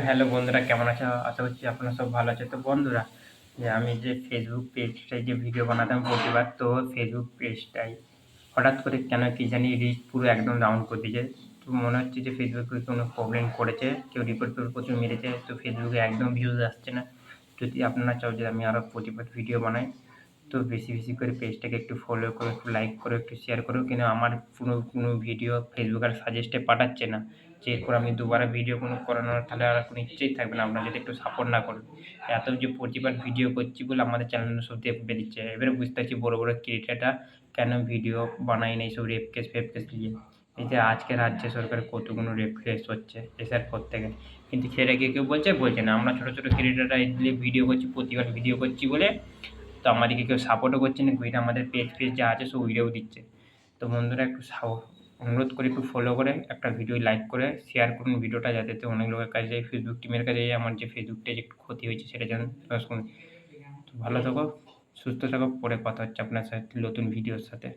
Hello বন্ধুরা, কেমন আছো? আশা করছি আপনারা সব ভালো আছে। তো বন্ধুরা, আমি যে ফেসবুক পেজটায় যে ভিডিও বানাতাম প্রতিবার, তো ফেসবুক পেজটায় হঠাৎ করে কেন কি জানি রিচ পুরো একদম ডাউন করে দিয়েছে। তো মনে হচ্ছে যে ফেসবুকে কোনো প্রবলেম করেছে, কেউ রিপোর্ট প্রচুর মেরেছে। তো ফেসবুকে একদম ভিউজ আসছে না। যদি আপনারা চাও যে আমি আরও প্রতিবার ভিডিও বানাই, তো বেশি বেশি করে পেজটাকে একটু ফলো করো, একটু লাইক করো, একটু শেয়ার করো। কিন্তু আমার কোনো ভিডিও ফেসবুক আর সাজেস্টে পাঠাচ্ছে না, যে এরপর আমি দুবারা ভিডিও করানোর তাহলে আর কোনো ইচ্ছেই থাকবে না আপনারা যদি একটু সাপোর্ট না করেন। এত যে প্রতিবার ভিডিও করছি বলে আমাদের চ্যানেল সব দেখবে দিচ্ছে। এবারে বুঝতে পারছি বড় বড় ক্রিয়েটাররা কেন ভিডিও বানায় না এইসব রেপ কেস ফেপ কেস নিয়ে। এই যে আজকে রাজ্য সরকারের কতগুলো রেপ কেস হচ্ছে এসআর পর থেকে, কিন্তু সেটা কেউ বলছে না। আমরা ছোটো ছোটো ক্রিয়েটাররা ভিডিও করছি, প্রতিবার ভিডিও করছি বলে তো আমাদেরকে কেউ সাপোর্টও করছে না, ঘুরে আমাদের পেজ যা আছে সব উড়েও দিচ্ছে। তো বন্ধুরা, একটু অনুরোধ করে একটু ফলো করে একটা ভিডিও লাইক করে শেয়ার করুন ভিডিওটা, যাতে অনেক লোকের কাছে যায়, ফেসবুক টিমের কাছে যায়, আমার যে ফেসবুকটা যে একটু ক্ষতি হয়েছে সেটা যেন শুনে। তো ভালো থাকো, সুস্থ থাকো, পরে কথা হচ্ছে আপনার সাথে নতুন ভিডিওর সাথে।